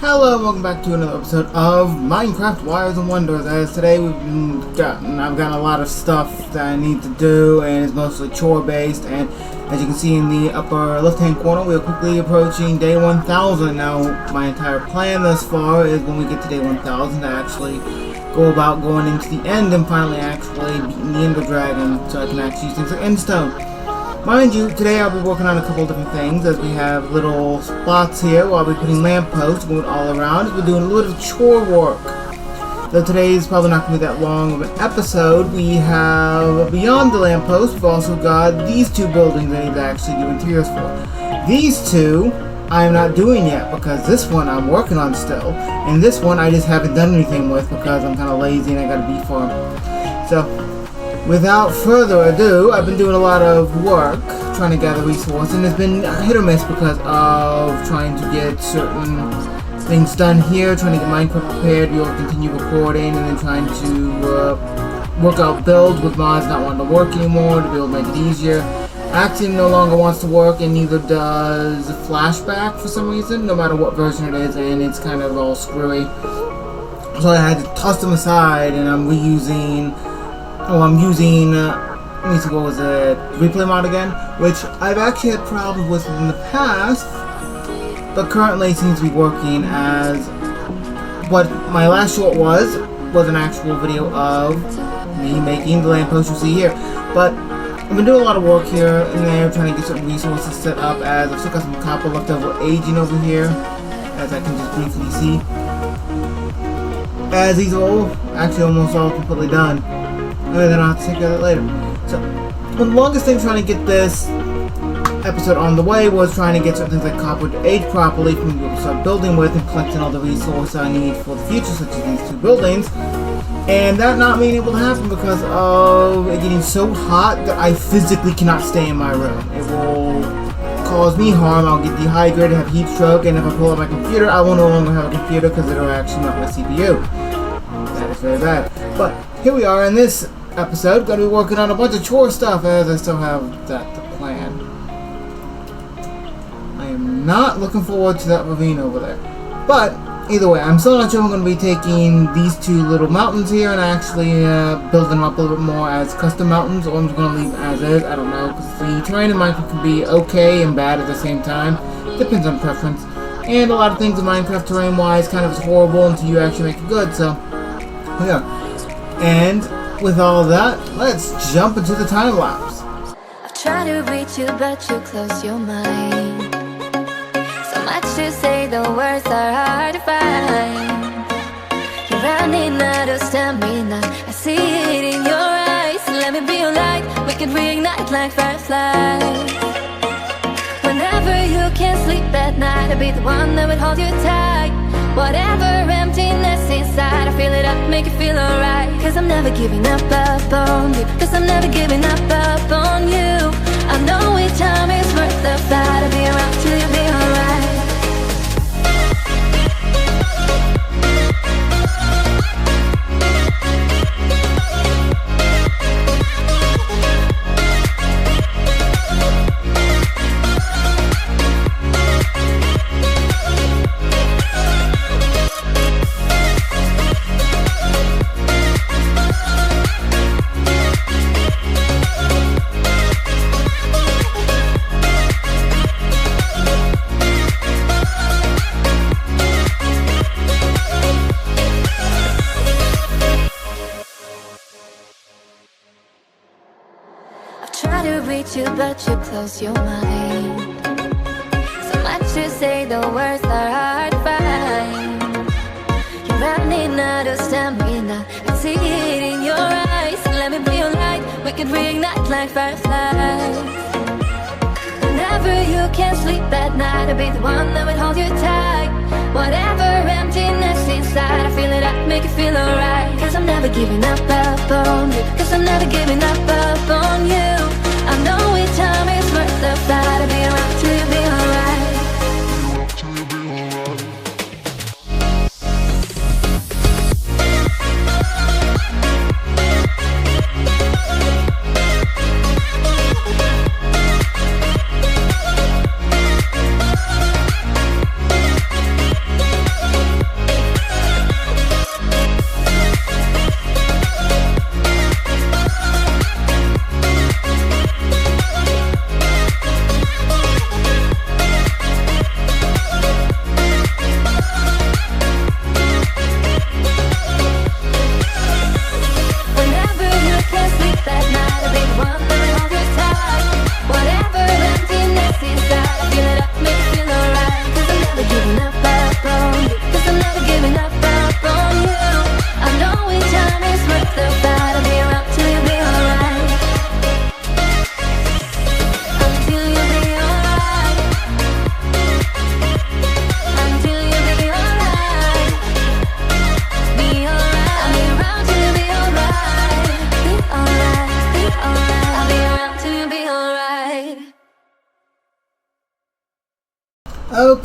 Hello, welcome back to another episode of Minecraft Wires and Wonders. As today I've gotten a lot of stuff that I need to do, and it's mostly chore based. And as you can see in the upper left hand corner, we are quickly approaching day 1000. Now, my entire plan thus far is when we get to day 1000 to actually go about going into the end and finally actually beating the Ender Dragon, so I can actually use things like Endstone. Mind you, today I'll be working on a couple of different things, as we have little spots here where I'll be putting lampposts going all around, as we're doing a little chore work. Though today is probably not going to be that long of an episode, we have, beyond the lampposts, we've also got these two buildings I need to actually do interiors for. These two, I'm not doing yet, because this one I'm working on still, and this one I just haven't done anything with because I'm kind of lazy and I got a bee farm. So, without further ado, I've been doing a lot of work trying to gather resources, and it's been hit or miss because of trying to get certain things done here, trying to get Minecraft prepared, be able to continue recording, and then trying to work out builds with mods not wanting to work anymore to be able to make it easier. Axiom no longer wants to work, and neither does Flashback for some reason, no matter what version it is, and it's kind of all screwy. So I had to toss them aside, and I'm using, let me see, what was it, replay mod again, which I've actually had problems with in the past, but currently seems to be working. As what my last short was an actual video of me making the lamppost you see here. But I've been doing a lot of work here and there, trying to get certain resources set up, as I've still got some copper left over aging over here, as I can just briefly see. As these are all, actually almost all completely done. And then I'll have to take care of that later. So, the longest thing trying to get this episode on the way was trying to get certain things like copper to age properly for me to be able to start building with and collecting all the resources I need for the future, such as these two buildings. And that not being able to happen because of it getting so hot that I physically cannot stay in my room. It will cause me harm. I'll get dehydrated, have heat stroke, and if I pull out my computer, I will no longer have a computer because it'll actually melt my CPU. That is very bad. But here we are in this episode, going to be working on a bunch of chore stuff, as I still have that to plan. I am not looking forward to that ravine over there. But, either way, I'm still not sure I'm going to be taking these two little mountains here and actually building them up a little bit more as custom mountains, or I'm just going to leave as is. I don't know, because the terrain in Minecraft can be okay and bad at the same time. Depends on preference. And a lot of things in Minecraft terrain-wise kind of is horrible until you actually make it good, so yeah. And with all that, let's jump into the time lapse. I've tried to reach you, but you close your mind. So much to say, the words are hard to find. You're running out of stamina, I see it in your eyes. Let me be your light, we can reignite like fireflies. Whenever you can't sleep at night, I'll be the one that would hold you tight. Whatever emptiness inside, I feel it up, make you feel alright. Cause I'm never giving up on you. Cause I'm never giving up on you. I know each time is worth the fight. I'll be around till you'll be alright. Try to reach you, but you close your mind. So much to say, the words are hard to find. You're running out of stamina, I see it in your eyes. Let me be your light, we can reignite like fireflies. Whenever you can't sleep at night, I'll be the one that would hold you tight. Whatever emptiness inside, I feel it up, make you feel alright. Cause I'm never giving up on you. Cause I'm never giving up on you. I know each time is worth the fight. I'll be around till you'll be alright.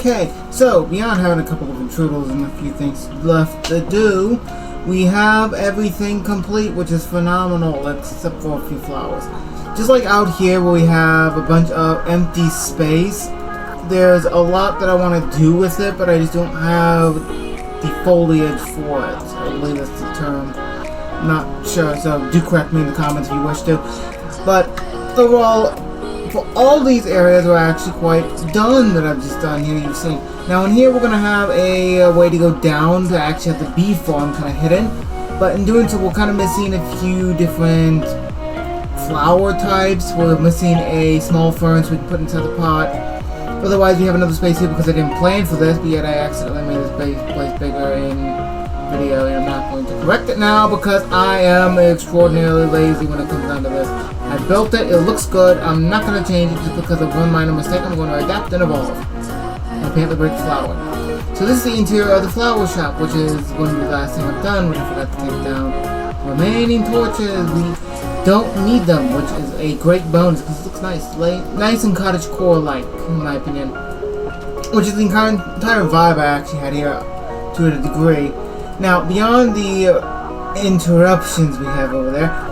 Okay, so beyond having a couple of intruders and a few things left to do, we have everything complete, which is phenomenal, except for a few flowers. Just like out here where we have a bunch of empty space, there's a lot that I want to do with it, but I just don't have the foliage for it. So I believe that's the term. I'm not sure, so do correct me in the comments if you wish to. But overall, for all these areas are actually quite done that I've just done here, you've seen. Now in here we're going to have a way to go down to actually have the bee farm kind of hidden. But in doing so we're kind of missing a few different flower types. We're missing a small fern so we can put inside the pot. Otherwise we have another space here because I didn't plan for this, but yet I accidentally made this place bigger in video, and I'm not going to correct it now because I am extraordinarily lazy when it comes down to this. I built it, it looks good, I'm not going to change it just because of one minor mistake. I'm going to adapt and evolve. And paint the brick flower. So this is the interior of the flower shop, which is going to be the last thing I've done, which I forgot to take down. Remaining torches, we don't need them, which is a great bonus because it looks nice. Nice and cottage core-like, in my opinion. Which is the entire vibe I actually had here to a degree. Now, beyond the interruptions we have over there,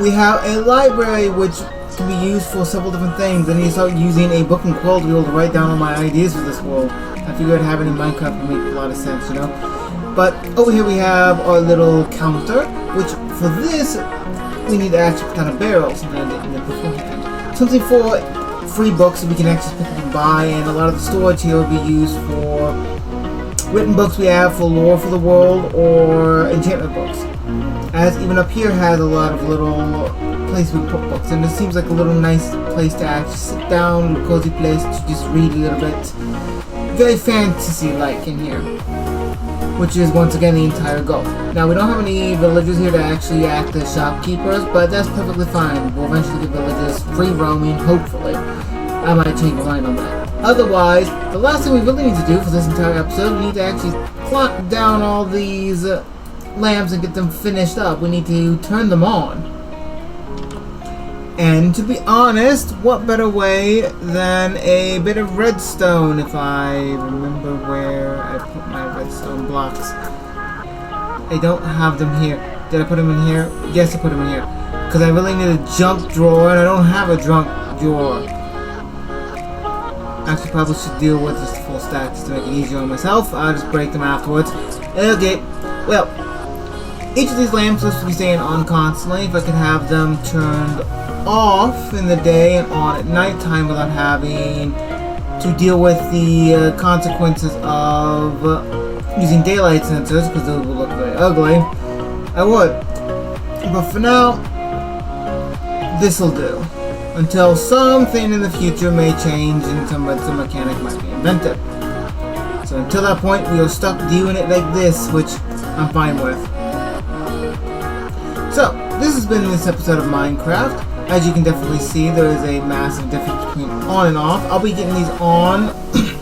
we have a library which can be used for several different things. I need to start using a book and quill to be able to write down all my ideas for this world. I figured having it in Minecraft would make a lot of sense, you know. But over here we have our little counter, which for this we need to actually put down a barrel, something I didn't beforehand. Something for free books that we can actually pick up and buy, and a lot of the storage here will be used for written books we have for lore for the world or enchantment books. As even up here has a lot of little places we put books, and this seems like a little nice place to actually sit down, a cozy place to just read a little bit. Very fantasy-like in here, which is once again the entire goal. Now we don't have any villagers here to actually act as shopkeepers, but that's perfectly fine. We'll eventually get villagers free roaming, hopefully. I might change my mind on that. Otherwise, the last thing we really need to do for this entire episode, we need to actually plop down all these lamps and get them finished up. We need to turn them on. And to be honest, what better way than a bit of redstone, if I remember where I put my redstone blocks. I don't have them here. Did I put them in here? Yes, I put them in here. Because I really need a junk drawer, and I don't have a junk drawer. Actually, probably should deal with this full stack just to make it easier on myself. I'll just break them afterwards. Okay, well, each of these lamps supposed to be staying on constantly. If I could have them turned off in the day and on at nighttime without having to deal with the consequences of using daylight sensors, because those will look very ugly, I would. But for now, this'll do. Until something in the future may change and some mechanic might be invented. So until that point, we are stuck doing it like this, which I'm fine with. So, this has been this episode of Minecraft. As you can definitely see, there is a massive difference between on and off. I'll be getting these on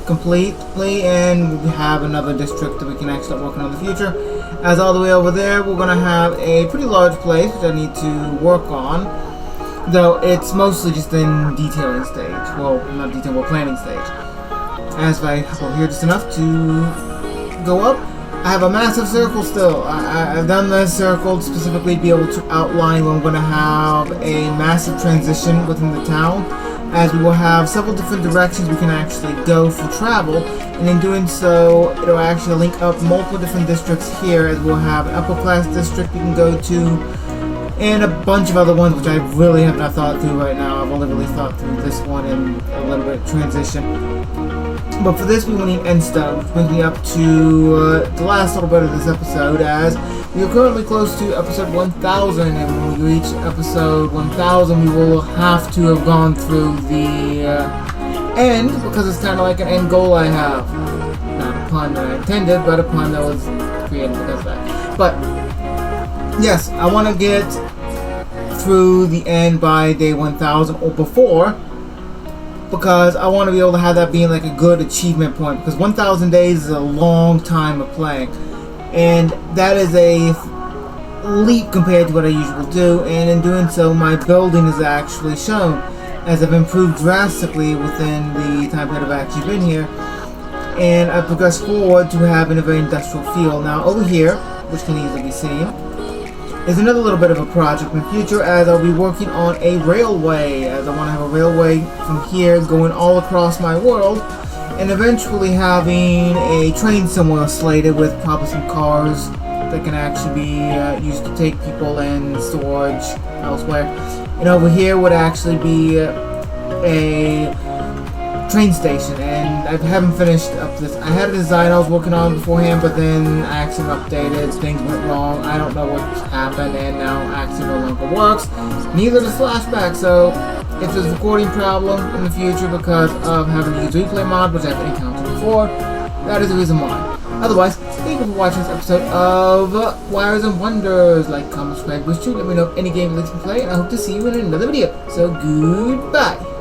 completely, and we have another district that we can actually start working on in the future. As all the way over there, we're going to have a pretty large place which I need to work on. Though it's mostly just in detailing stage. Well, not detailing, but planning stage. As I hop over here just enough to go up, I have a massive circle still. I've done this circle specifically to be able to outline when I'm going to have a massive transition within the town, as we will have several different directions we can actually go for travel, and in doing so, it'll actually link up multiple different districts here, as we'll have an upper class district we can go to, and a bunch of other ones which I really have not thought through right now. I've only really thought through this one and a little bit of transition. But for this we will need endstone, which brings me up to the last little bit of this episode, as we are currently close to episode 1000, and when we reach episode 1000 we will have to have gone through the end, because it's kind of like an end goal I have. Not a pun that I intended, but a pun that was created because of that. But yes, I want to get through the end by day 1000 or before, because I want to be able to have that being like a good achievement point, because 1000 days is a long time of playing, and that is a leap compared to what I usually do, and in doing so my building is actually shown, as I've improved drastically within the time that I've actually been here, and I progressed forward to having a very industrial feel. Now over here, which can easily be seen, is another little bit of a project in the future, as I'll be working on a railway, as I want to have a railway from here going all across my world, and eventually having a train somewhere slated with probably some cars that can actually be used to take people and storage elsewhere. And over here would actually be a train station, and I haven't finished up this. I had a design I was working on beforehand, but then Axiom updated, things went wrong, I don't know what happened, and now Axiom no longer works. Neither does Flashback, so if there's a recording problem in the future because of having to use replay mod, which I've encountered before, that is the reason why. Otherwise, thank you for watching this episode of Wires and Wonders. Like, comment, subscribe, wish to. Let me know if any game you'd like to play, and I hope to see you in another video. So, goodbye!